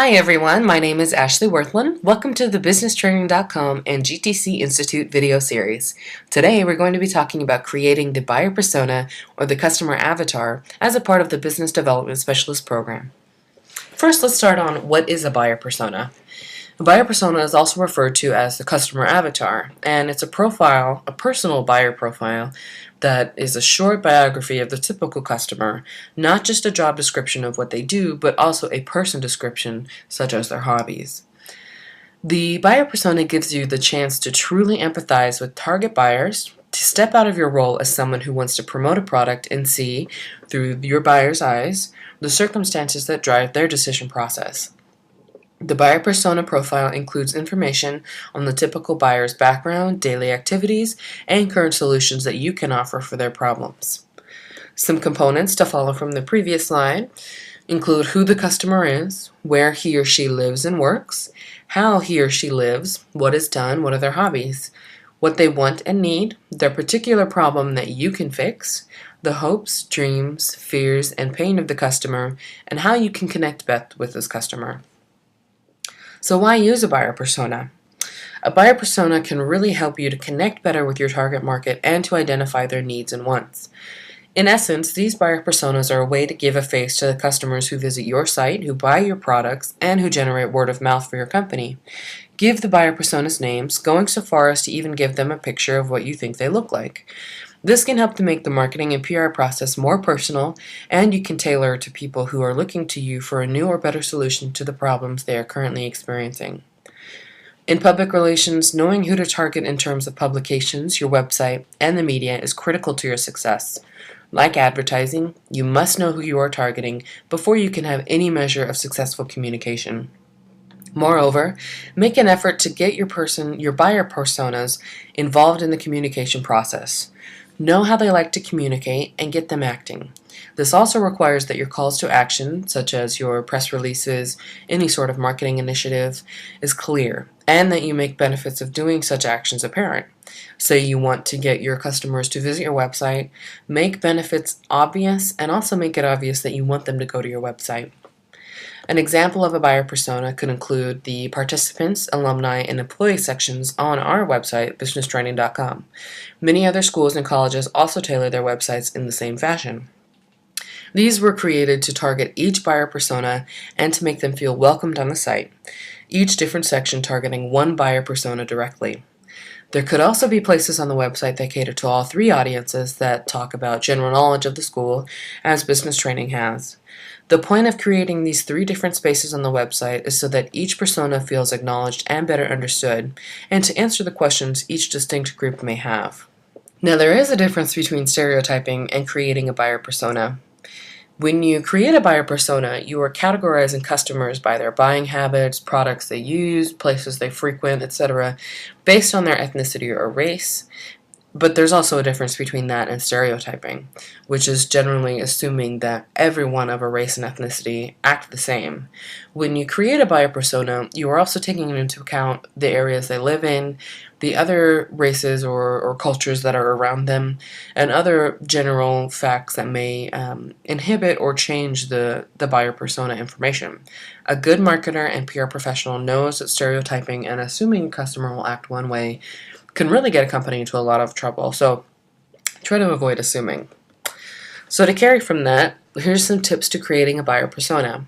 Hi everyone, my name is Ashley Worthland. Welcome to the BusinessTraining.com and GTC Institute video series. Today we're going to be talking about creating the buyer persona or the customer avatar as a part of the Business Development Specialist program. First, let's start on what is a buyer persona. A buyer persona is also referred to as the customer avatar, and it's a profile, a personal buyer profile, that is a short biography of the typical customer, not just a job description of what they do, but also a person description, such as their hobbies. The buyer persona gives you the chance to truly empathize with target buyers, to step out of your role as someone who wants to promote a product and see, through your buyer's eyes, the circumstances that drive their decision process. The buyer persona profile includes information on the typical buyer's background, daily activities, and current solutions that you can offer for their problems. Some components to follow from the previous slide include who the customer is, where he or she lives and works, how he or she lives, what is done, what are their hobbies, what they want and need, their particular problem that you can fix, the hopes, dreams, fears, and pain of the customer, and how you can connect best with this customer. So why use a buyer persona? A buyer persona can really help you to connect better with your target market and to identify their needs and wants. In essence, these buyer personas are a way to give a face to the customers who visit your site, who buy your products, and who generate word of mouth for your company. Give the buyer personas names, going so far as to even give them a picture of what you think they look like. This can help to make the marketing and PR process more personal, and you can tailor it to people who are looking to you for a new or better solution to the problems they are currently experiencing. In public relations, knowing who to target in terms of publications, your website, and the media is critical to your success. Like advertising, you must know who you are targeting before you can have any measure of successful communication. Moreover, make an effort to get your buyer personas involved in the communication process. Know how they like to communicate and get them acting. This also requires that your calls to action, such as your press releases, any sort of marketing initiative, is clear, and that you make benefits of doing such actions apparent. Say you want to get your customers to visit your website, make benefits obvious, and also make it obvious that you want them to go to your website. An example of a buyer persona could include the participants, alumni, and employee sections on our website, BusinessTraining.com. Many other schools and colleges also tailor their websites in the same fashion. These were created to target each buyer persona and to make them feel welcomed on the site, each different section targeting one buyer persona directly. There could also be places on the website that cater to all three audiences that talk about general knowledge of the school, as Business Training has. The point of creating these three different spaces on the website is so that each persona feels acknowledged and better understood, and to answer the questions each distinct group may have. Now, there is a difference between stereotyping and creating a buyer persona. When you create a buyer persona, you are categorizing customers by their buying habits, products they use, places they frequent, etc., based on their ethnicity or race. But there's also a difference between that and stereotyping, which is generally assuming that everyone of a race and ethnicity act the same. When you create a buyer persona, you are also taking into account the areas they live in, the other races or cultures that are around them, and other general facts that may inhibit or change the buyer persona information. A good marketer and PR professional knows that stereotyping and assuming a customer will act one way can really get a company into a lot of trouble, so try to avoid assuming. So to carry from that, here's some tips to creating a buyer persona.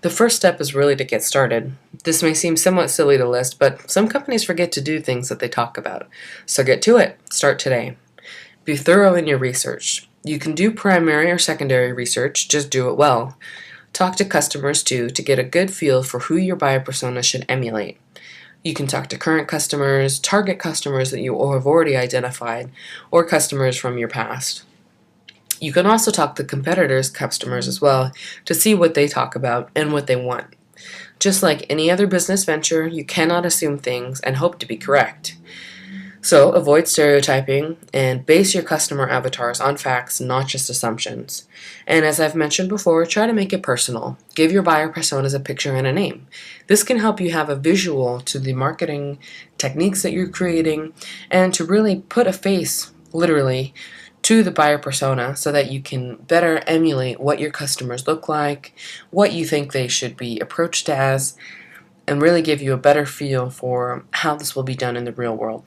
The first step is really to get started. This may seem somewhat silly to list, but some companies forget to do things that they talk about. So get to it. Start today. Be thorough in your research. You can do primary or secondary research, just do it well. Talk to customers too to get a good feel for who your buyer persona should emulate. You can talk to current customers, target customers that you have already identified, or customers from your past. You can also talk to competitors' customers as well to see what they talk about and what they want. Just like any other business venture, you cannot assume things and hope to be correct. So avoid stereotyping and base your customer avatars on facts, not just assumptions. And as I've mentioned before, try to make it personal. Give your buyer personas a picture and a name. This can help you have a visual to the marketing techniques that you're creating and to really put a face, literally, to the buyer persona so that you can better emulate what your customers look like, what you think they should be approached as, and really give you a better feel for how this will be done in the real world.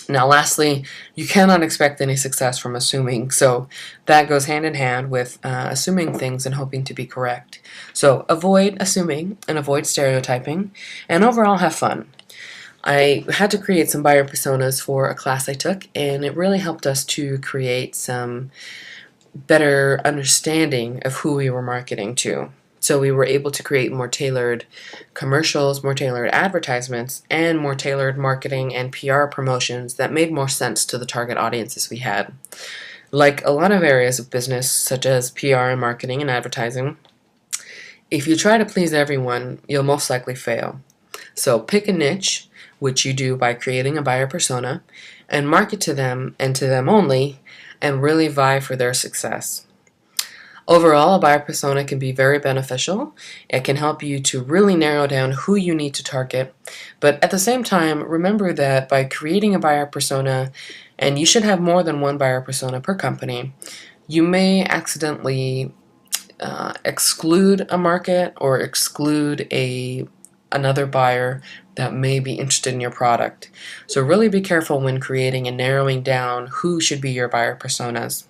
Now lastly, you cannot expect any success from assuming, so that goes hand in hand with assuming things and hoping to be correct. So avoid assuming and avoid stereotyping, and overall have fun. I had to create some buyer personas for a class I took, and it really helped us to create some better understanding of who we were marketing to. So we were able to create more tailored commercials, more tailored advertisements, and more tailored marketing and PR promotions that made more sense to the target audiences we had. Like a lot of areas of business, such as PR and marketing and advertising, if you try to please everyone, you'll most likely fail. So pick a niche, which you do by creating a buyer persona, and market to them and to them only, and really vie for their success. Overall, a buyer persona can be very beneficial. It can help you to really narrow down who you need to target. But at the same time, remember that by creating a buyer persona, and you should have more than one buyer persona per company, you may accidentally exclude a market or exclude another buyer that may be interested in your product. So really be careful when creating and narrowing down who should be your buyer personas.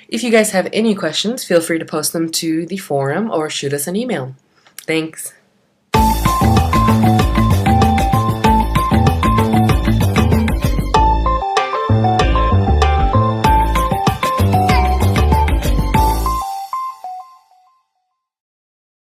If you guys have any questions, feel free to post them to the forum or shoot us an email. Thanks.